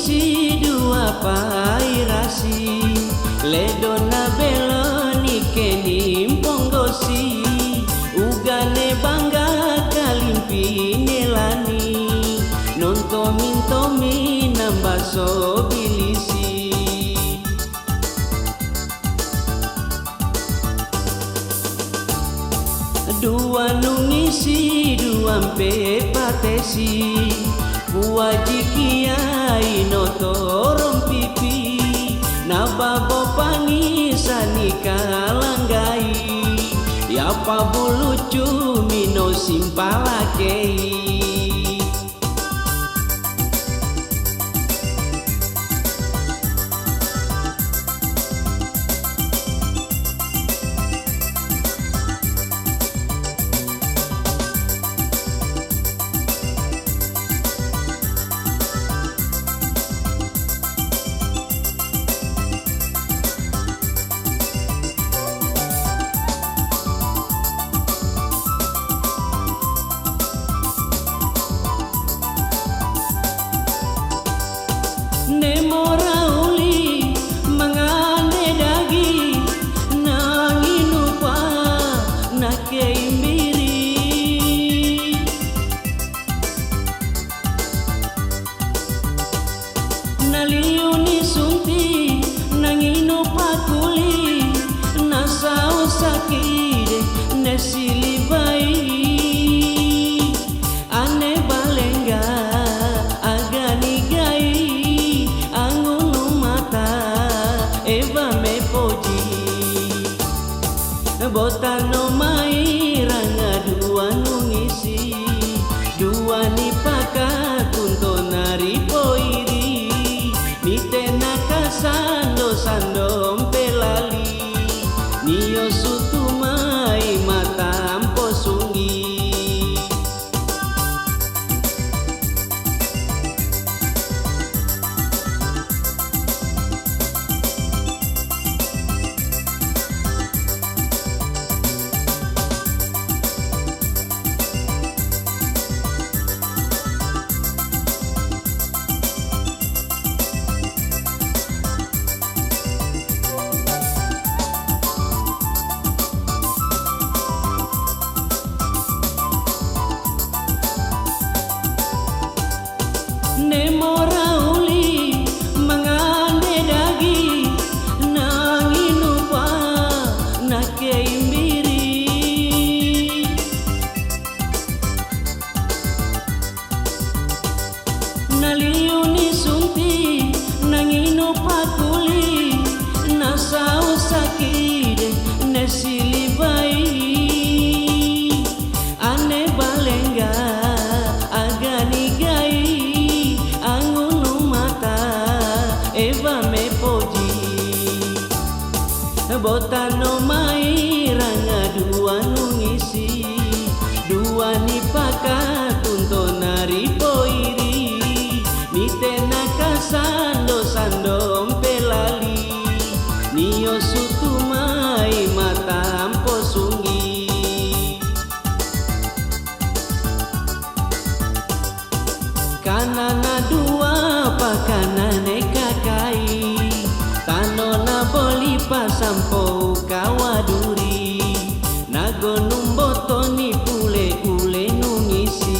ngisi dua pairasi ledona beloni kenim ponggosi ugane bangga kalimpine lani nontomi nambah sobilisi dua nungisi dua mpe patesi buaji kiai notorom pipi nababo pangisani kalanggai yapa bulucu mino simpalakei naliuni sunti nangino pakuli nasao sakide nesilibai ane balenga agani gai angunu mata eva me poji botano mai ranga dua nungisi dua ni pakatunto nari poiri nitena kasando sandom pelali niyo sutumai matampo sungi nemorauli mangande dagi nanginupa nakeimbiri naliuni sunti nanginupa kuli nasau sakide nesilibai ane balenga agani gai angunu mata eva me poji botano mai ranga dua nungisi dua ni pakatunto nari poiri nitena kasando sandom pelali niyo sutumai matampo sungi kanana dua pakanane kakai tanona boli pasampo kawaduri nago numboto ni pule ule nungisi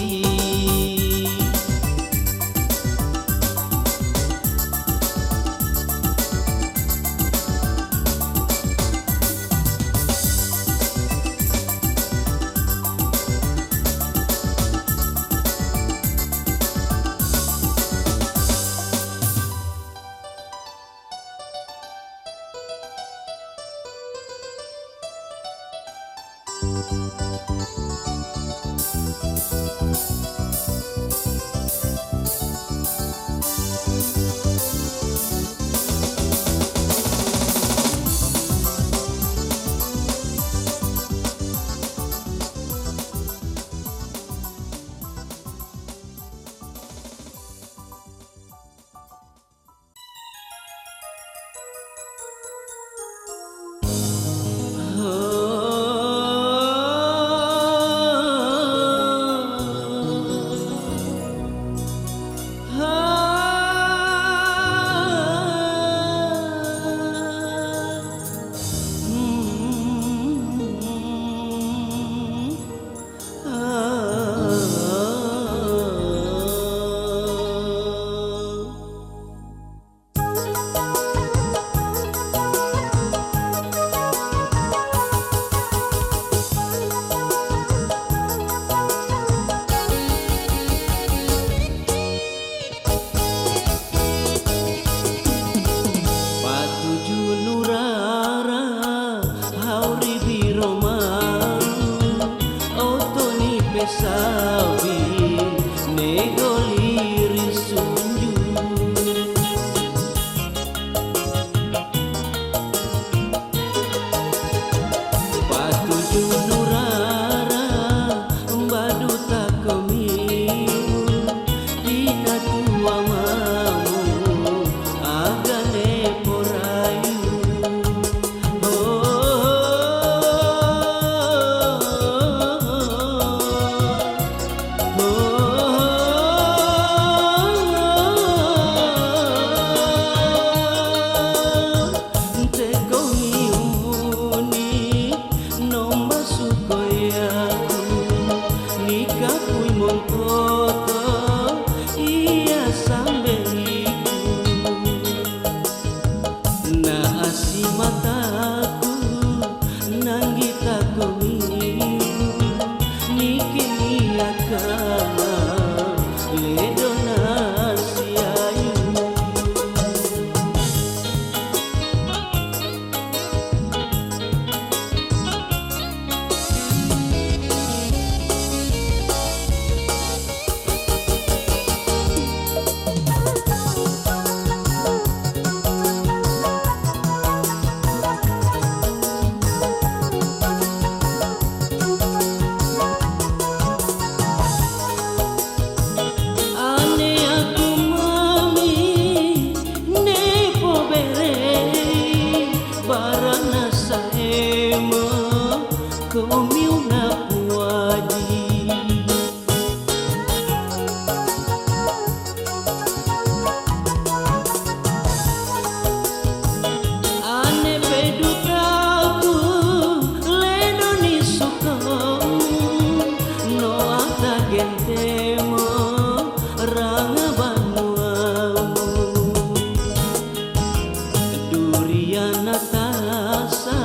durian tasa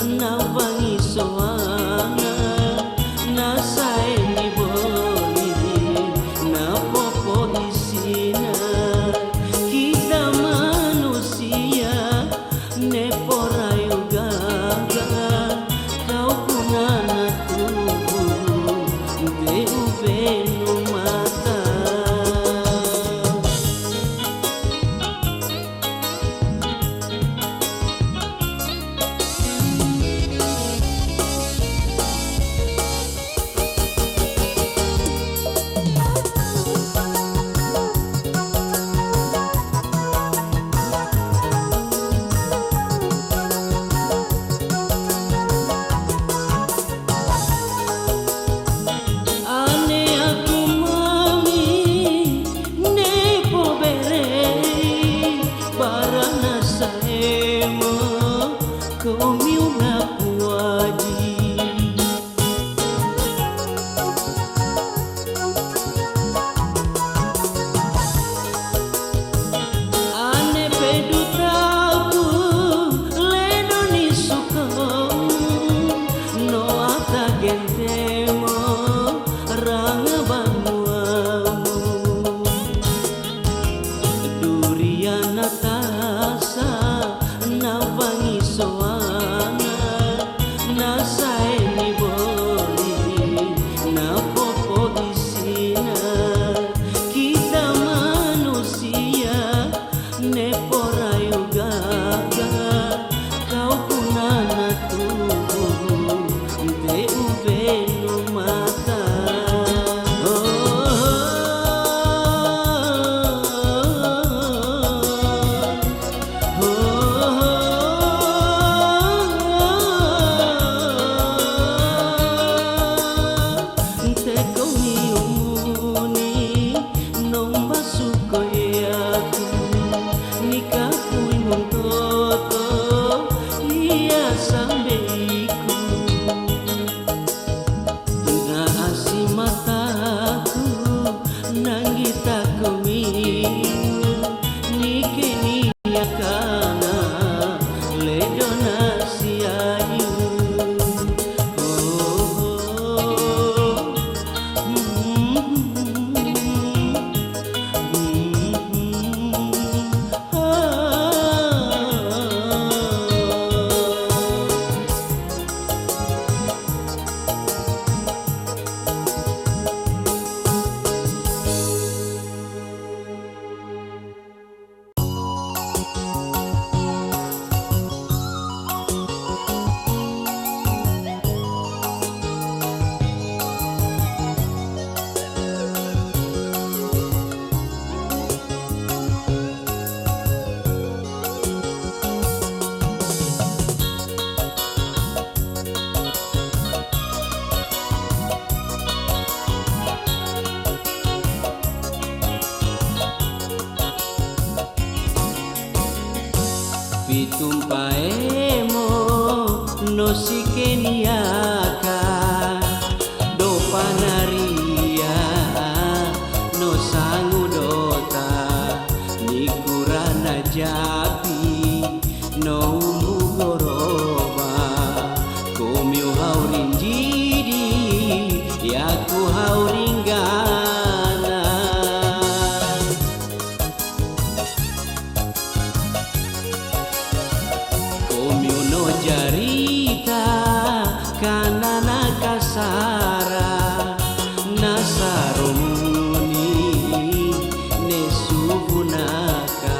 na wangi soana na saeni boli na popo isina kita manusia ne porayu gaga kau punana tubuh de uvenu mata. Pitumpaemo no sikeniaka do panaria no sangudota nikurana japi no umugoroba komyo haurinjidi yaku hauringgana jarita kanana kasara nasaromuni nesubunaka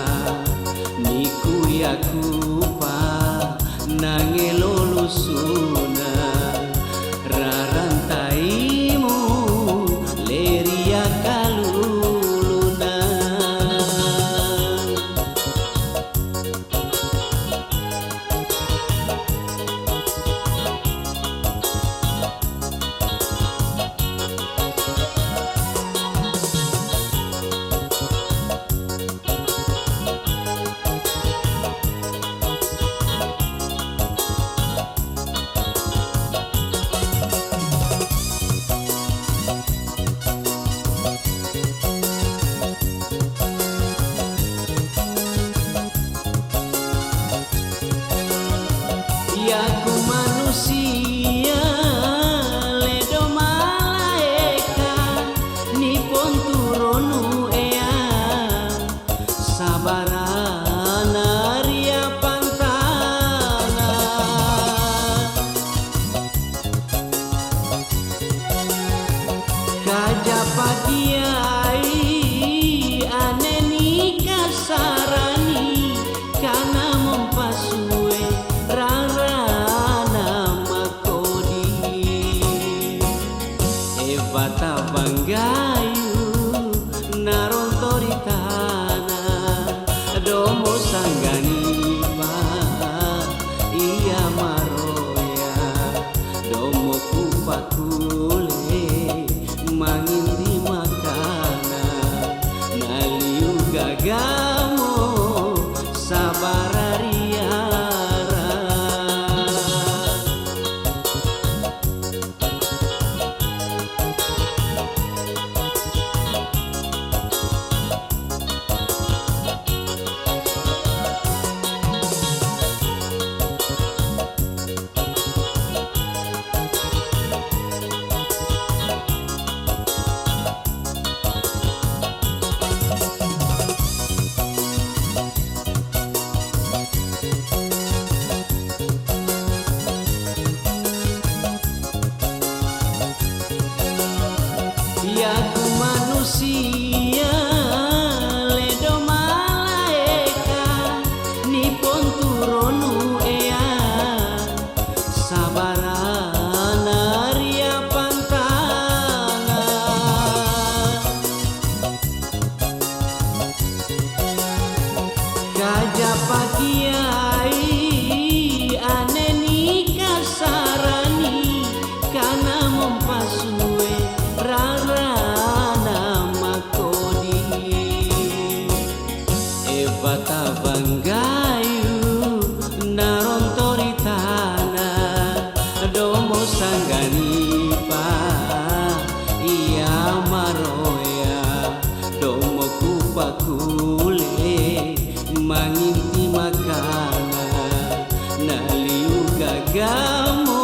niku yakupa nangelolusuna rarantaimu leria kaluluna. Yaku manusia ledo malaeka nipon turunu ea sabarana ria pantana kajapakiai aneni kasarani kana mempasue rarana makodi evata banggayu narontoritana domo sanganipa iya maroya domo kupakule manginti makana naliu gagamo sabarariara Yaku manusia ledo malaeka nipon turunu ea sabarana ria pantana kajapakiai aneni kasarani kana mempasue rarana makodi evata banggayu narontoritana domo sanganipa iya maroya domo kupakule manginti makana naliu gagamo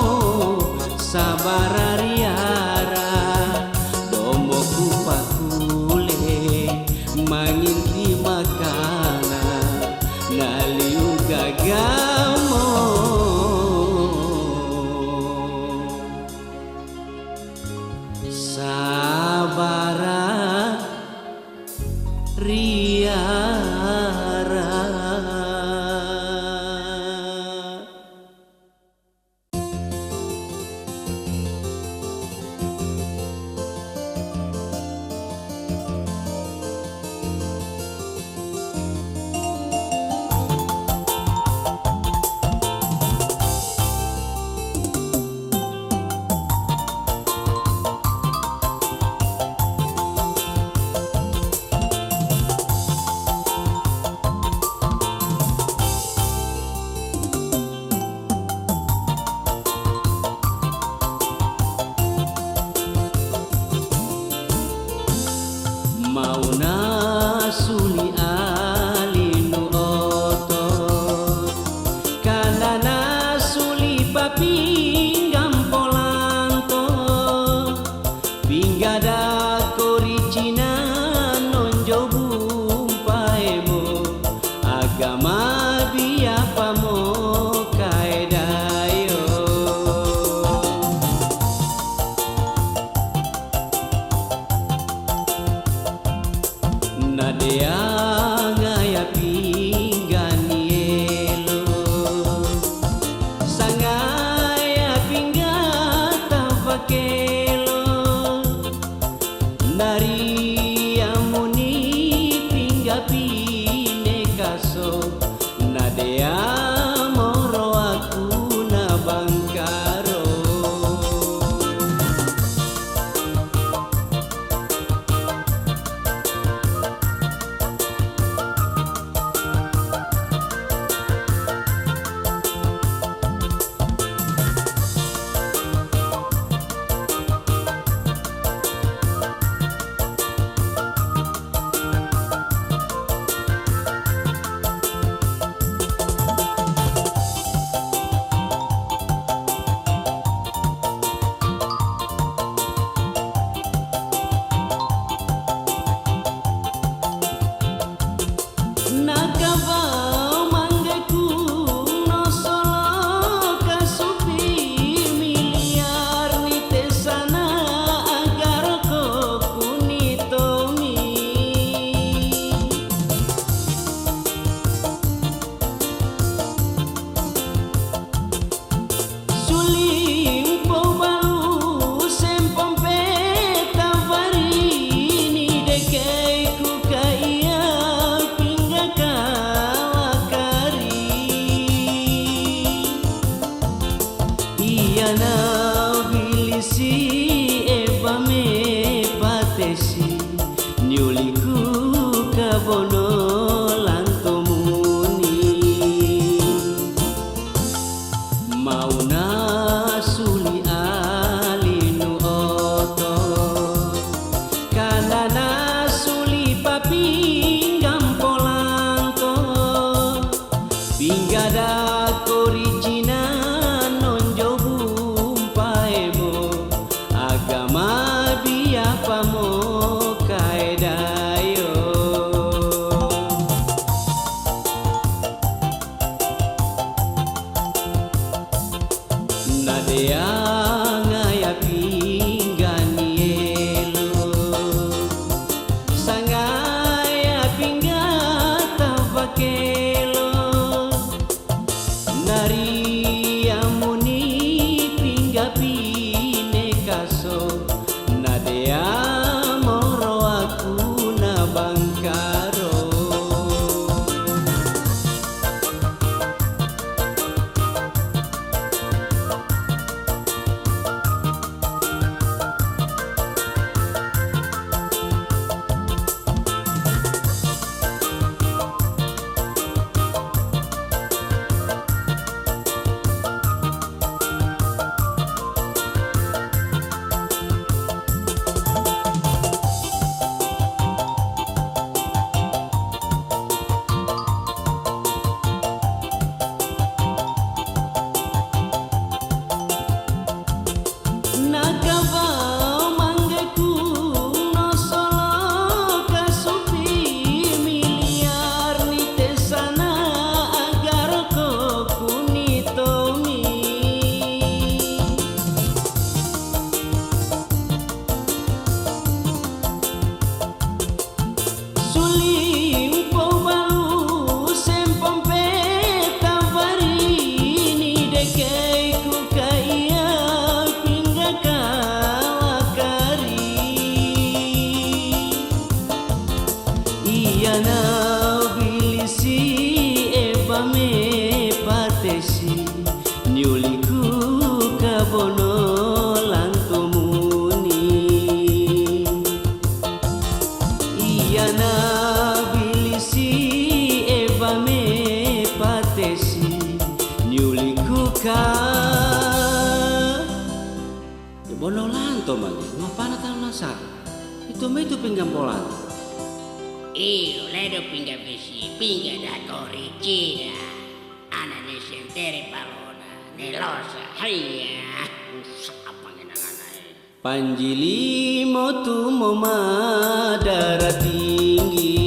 sabarariara domo kupakule manginti makana naliu gagamo sabarariara. Mauna suli alinu oto kanana suli papinggam polanto pinggada koricina nonjo bumpaemo agama biapamo kaedayo nadea ngaya pinganielo sangaya pinggata vakelo nari amuni pingga pine kaso nadea moro aku na bangkaro mauna suli alinu oto kanana suli papinggam polanto pinggada korigina nonjo bumpaemo agama biapamo kaedayo nadea ngaya pinganielo sangaya pinggata vakelo nari amuni pingga pine kaso nadea moro aku na bangkaro Nagava manggeku no solo kasupi miliar ni tesana agar ko kunitomi sulim po balu sempom peta varini dekei ku kaya Iyana bilisi eba me patesi nyuliku kabono lantumuni Iyana bilisi eba me patesi nyuliku ka bono lanto magi ngapana tal masak itu pinggam polan Io ledo pinga besi, pinga da corrigina, ana ne sentere palona, ne losa, haiya, apa ngenanganai. Panjili motu moma darah tinggi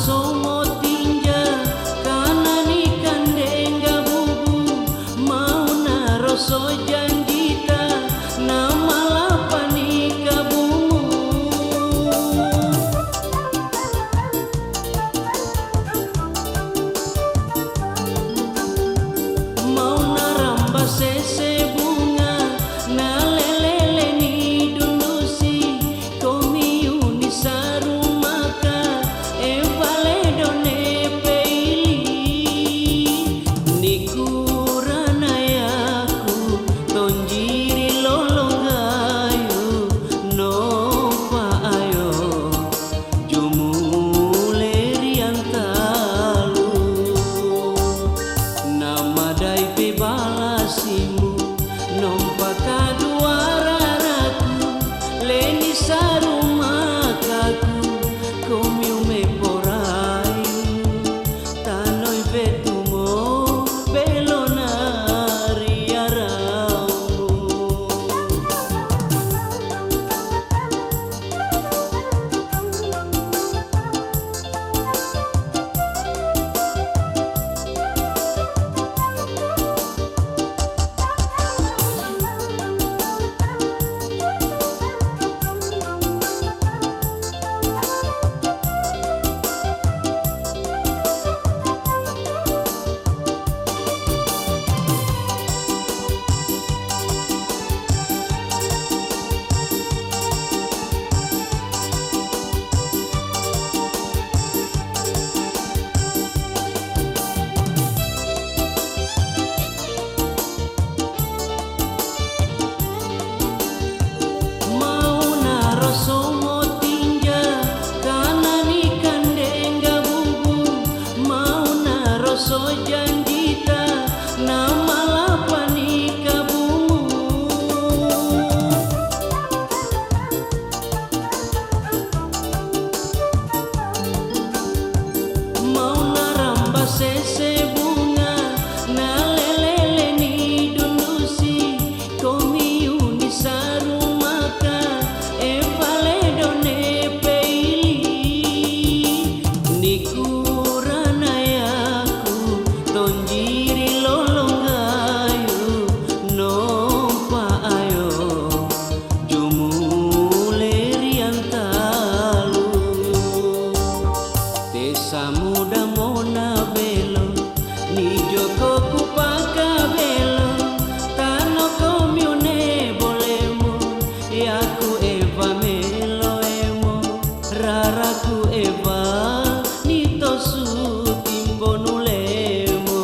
somo tinja kanani kandenga bubu mau naroso janjita nama lapani kabumu mau naramba sese bunga na lelele ni dundusi komi unisaru maka e valedo ne peili nikurana yaku tonjiri lolongayu no pa ayo jumuleri antalu nama dai pe balasimu nompa kaduararaku leni sarumakaku komiu me porayu tanoi betumo belonari araumu mau naroso motinja kanani kandenga bubu mau naroso janjita nama lapani kabumu mau naramba sese bunga na lelele ni dundusi komi unisaru maka e valedo ne peili nikurana yaku tonjiri lolongayu no pa ayo jumuleri antalu desa muda mona belo ni joko kupaka belo tano komiune bolemo yaku eva melo emo raraku eva nitosu timbonulemo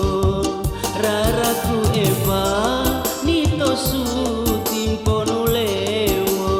raraku eva nitosu timbonulemo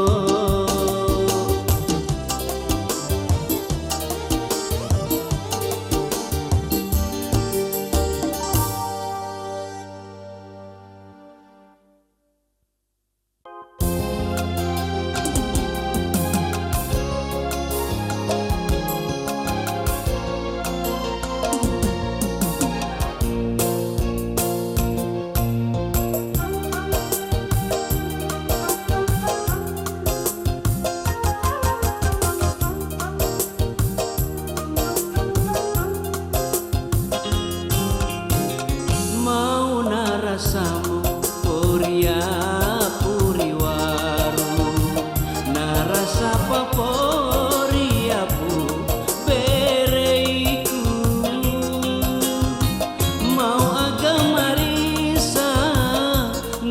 mau narasamu puria puriwaru narasa paporiapu bereiku mau agamarisa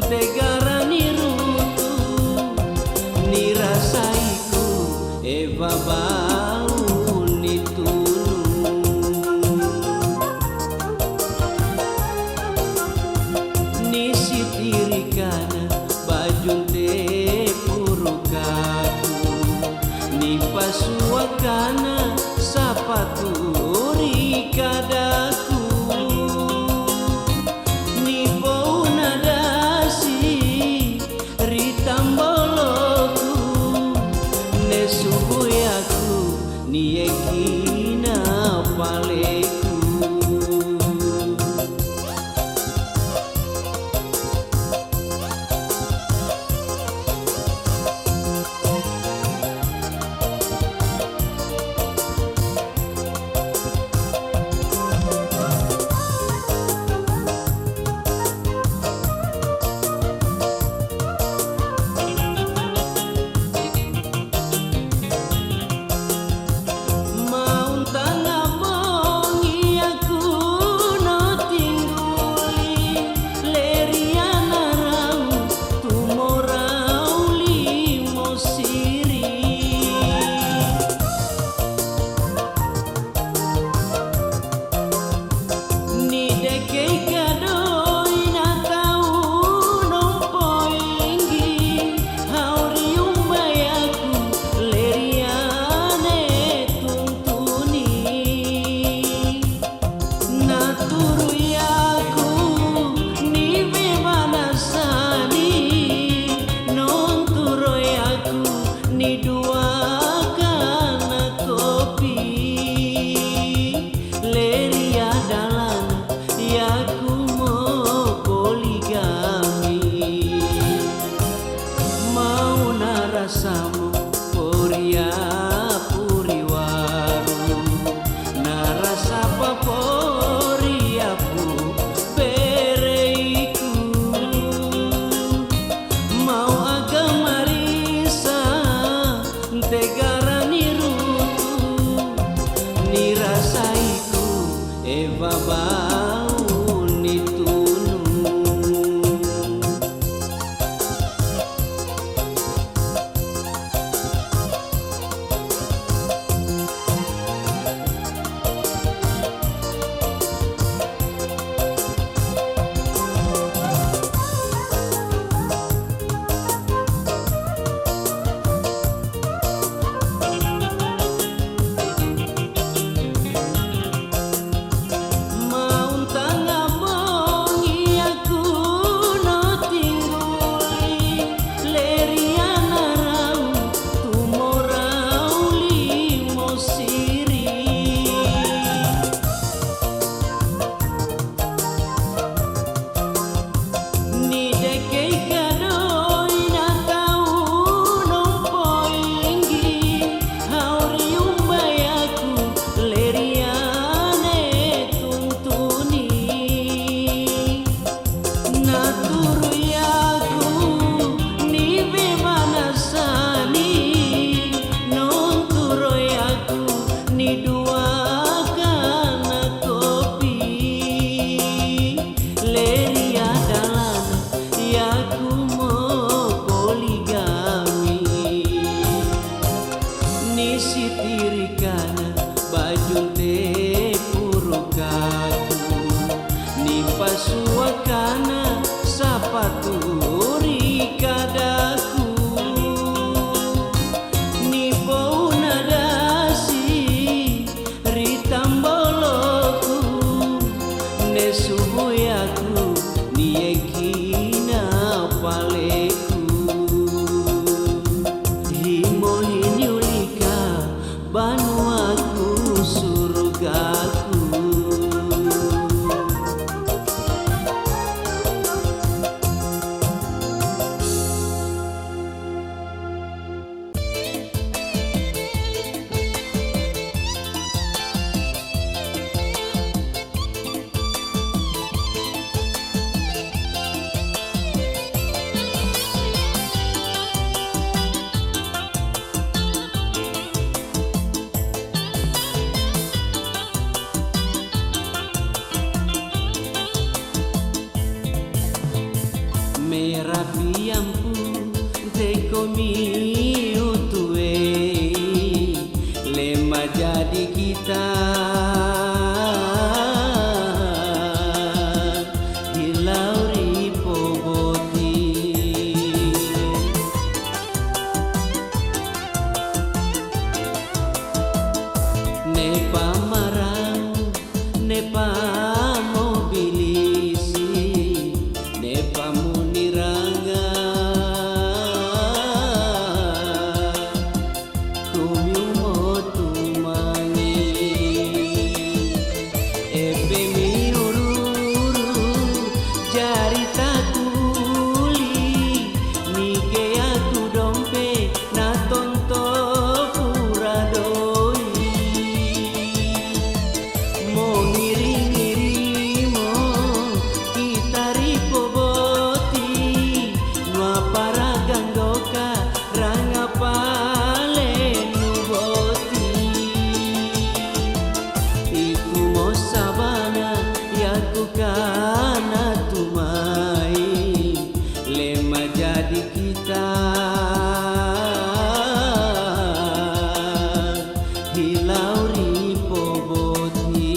tegarani rutu nirasaiku eva bau nitunu nisitirikana bajunte purukaku ni pasuakana sapaturi kadaku ni bouna dasi ritamboloku nesubuyaku ni ekina paleku ni rasaiku eva bau ni tunu. Sitirikana baju te purukaku ni pasuakana sapatu rikadaku ni pauna dasi ritamboloku ne subuyaku ni ekina paleku himohinyulika Banuaku surgaku. Merapiampu te komi utue lema jadi kita hilauri poboti ne pamarang ne pamobilisi ne pamuniranga kumiumotumangi epe miururu jari takuli nike aku dompe na tonto puradoi mo ngiri-ngirimo kita ripoboti nua para ganggoka ranga pale nuboti iku mo sabana yaku kana tumai lema jadi kita hilauri poboti.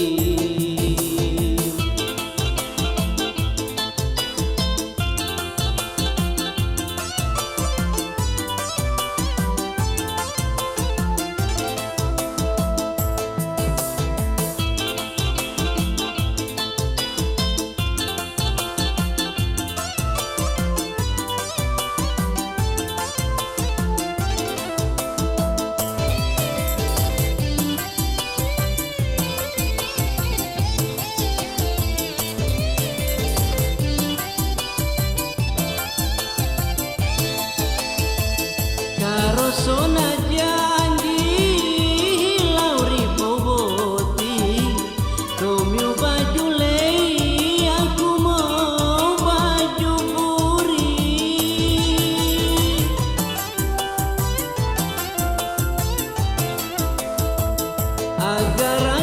Sona janji lauri poboti Romeo baju lei aku mau baju puri agar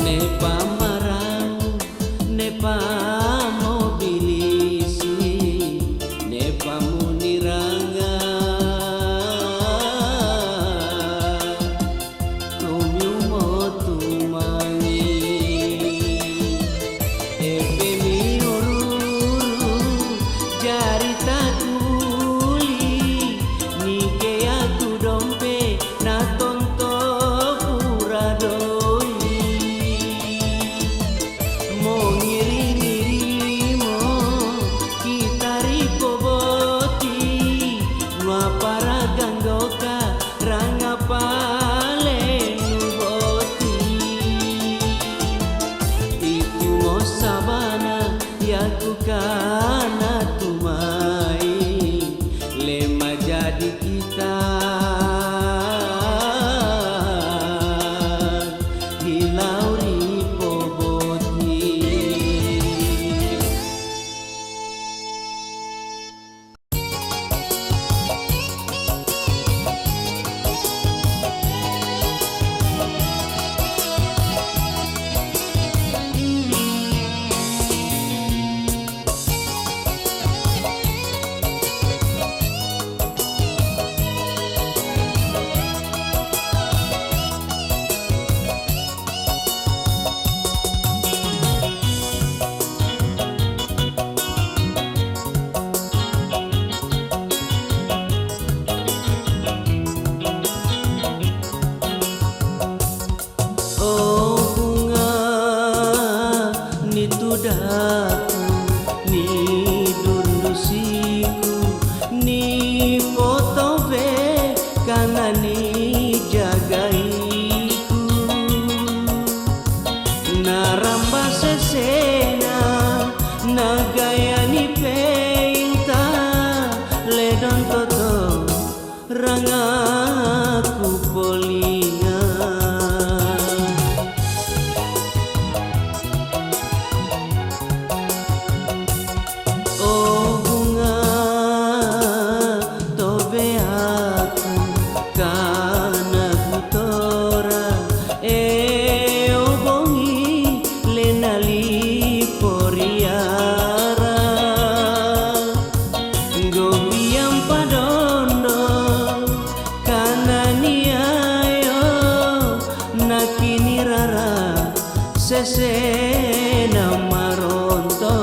ne pamarang ne pamobilisi ne pamuniranga kumyu motumangi epe miururu jari takuli nike aku dompe na tonto puradoi mo ngiri-ngirimo kita ripoboti nua para ganggoka ranga pale nuboti itu mo sabana yaku kana tumai lema jadi kita hilau ripoboti. Oh bunga ni tudaku ni dundusiku ni potove kana ni jagaiku naramba sesena nagaya ni peinta ledon toto rangaku polinga. Oh bunga tobe aku kana kutora obongi lenali poriara gobiam padondo kana niayo nakini rara sesena maronto.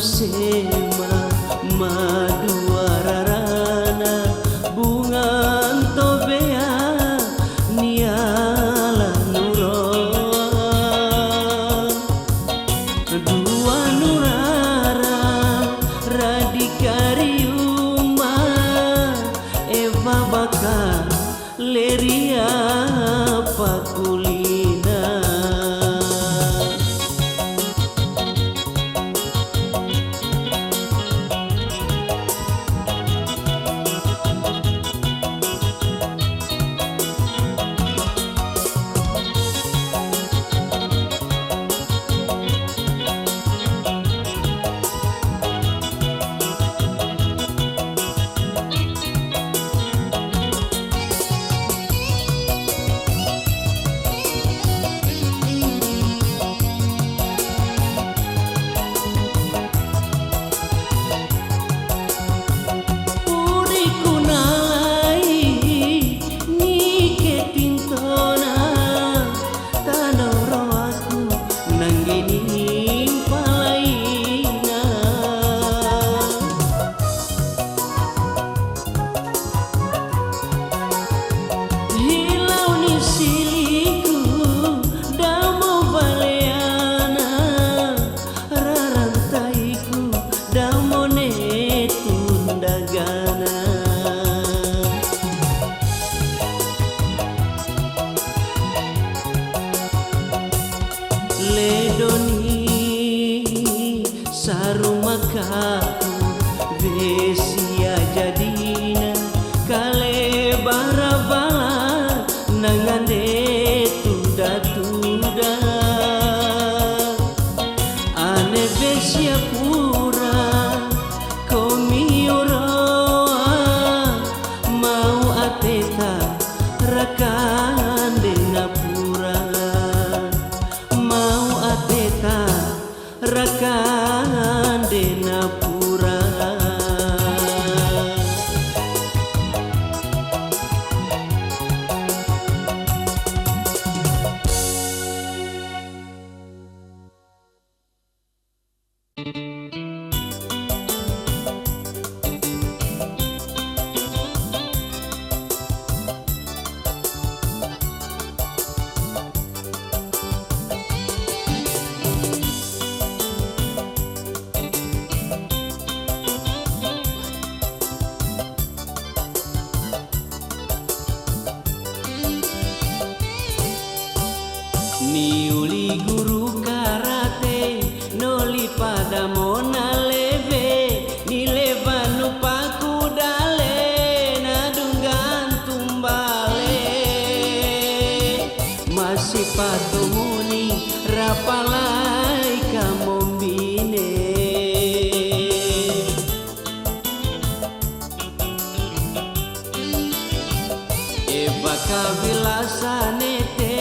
Sema madua rarana bunga tobea niala nuroa dua nurara radikariuma eva baka leria pakulina. tunggana. Ledoni sarumakaku besia jadina kale barabala nangande tuda ane besia pura komioroa mau ateta rakande napura mau ateta rakande napura. Niuli guru karate noli pada mona leve ni levanu paku dale nadungan tumbale masih patumuni rapalai kamombine eba kabilasanete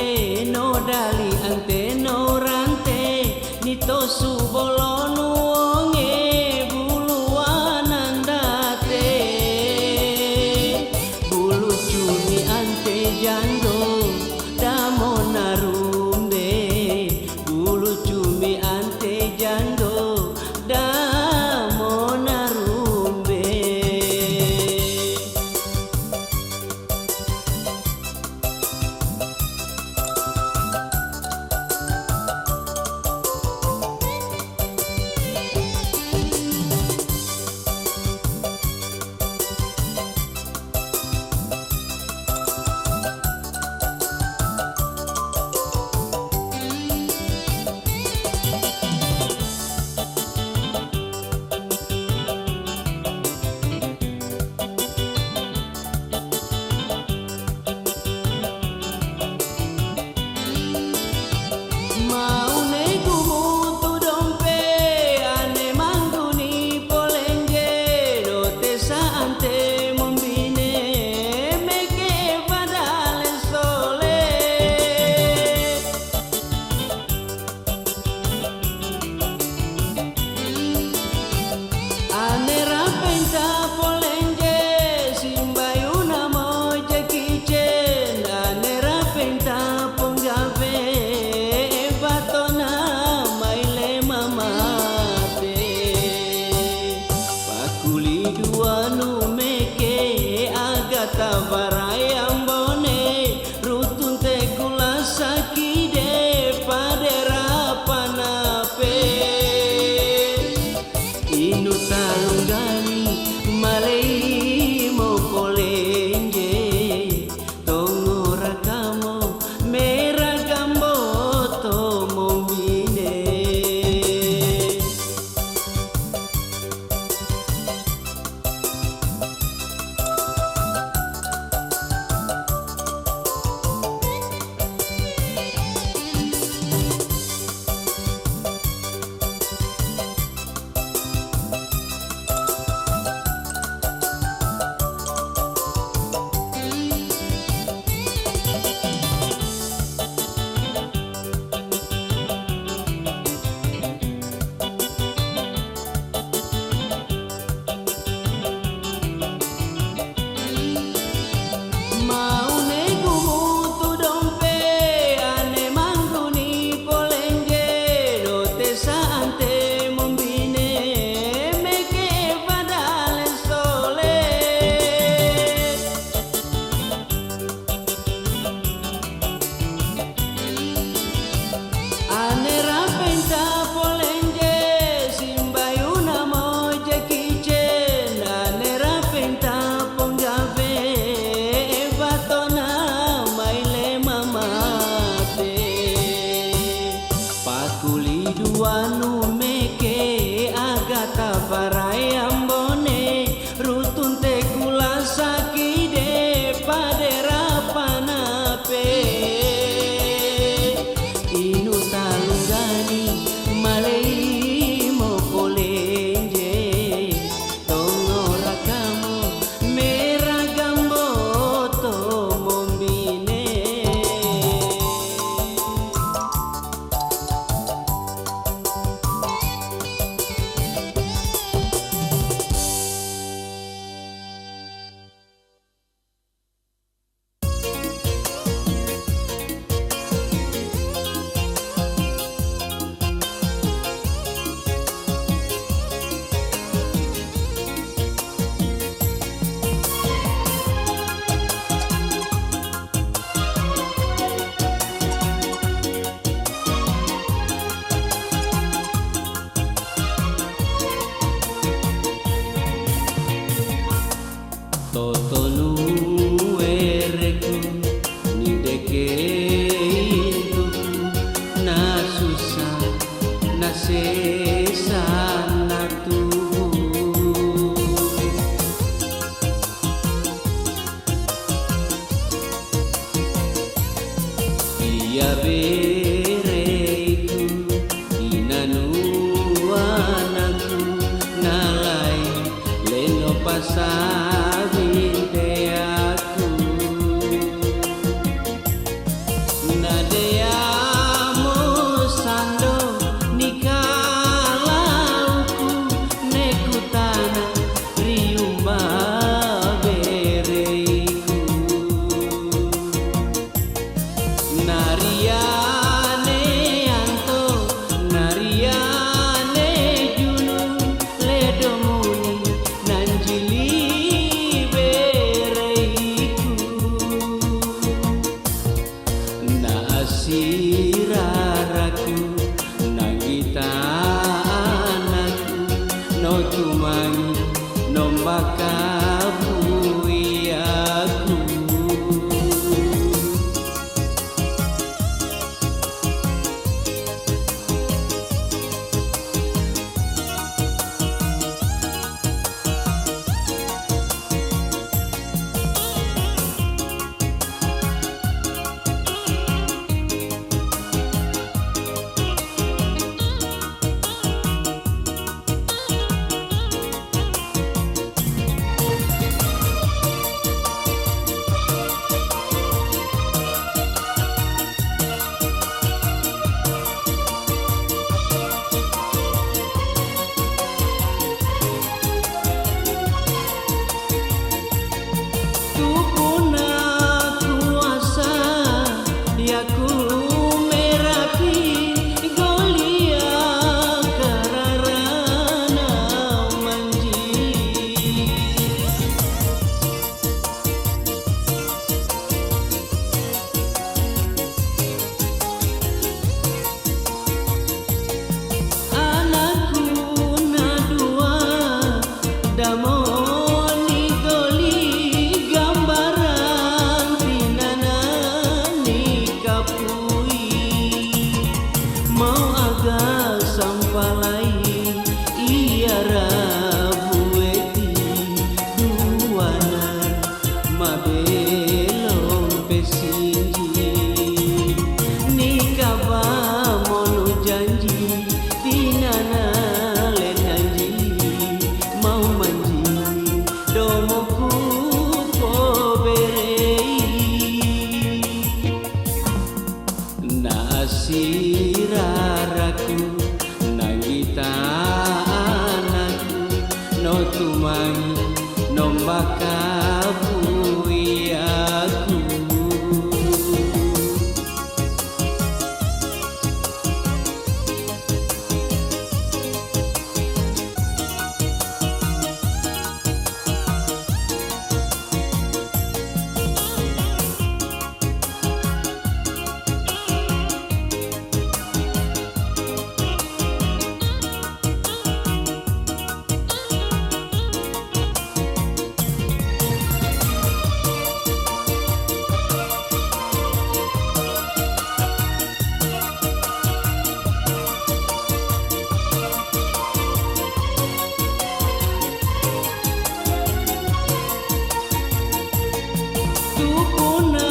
dali ante norante nito subolonu onge buluanandate bulu cumi ante jando damo narumbe bulu cumi ante jando damo narumbe. sakide padera panape inu talunggani malei mokolenje tongo rakamo meragambo to mombine. Totonu ereku ni deke hidupku na susah na sesa na tubuh iya bereiku inanu anakku nalai leno pasabinte aku nadeamo sando nikalauku nekutana riumba bereiku nariane anto nariane junu ledomuni nanjili bereiku nasiraraku nangita anakku no tumangi nombaka buiaku. Siraraku nangita anakku no tumangi nombaka buiaku. Sukuna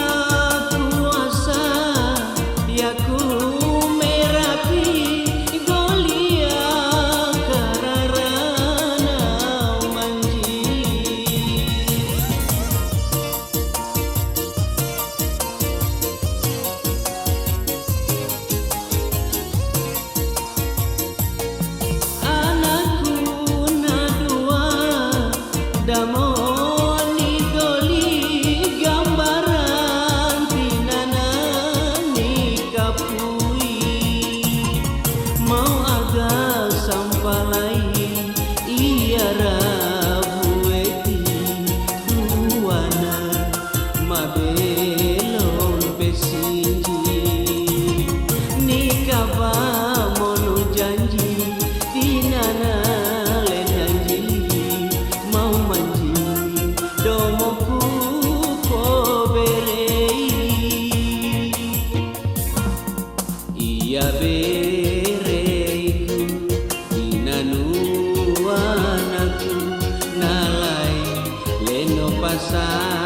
kuasa ya ku merapi golia kararana manji. Anakku na dua damoni goli gambaran tinana ni kapui mau aga sampalai iya rabueti duana mabelon pesinji nikaba mono janji tinana lenanji mau manji domoku ko berei iya bereiku inanu anakku nalai leno pasar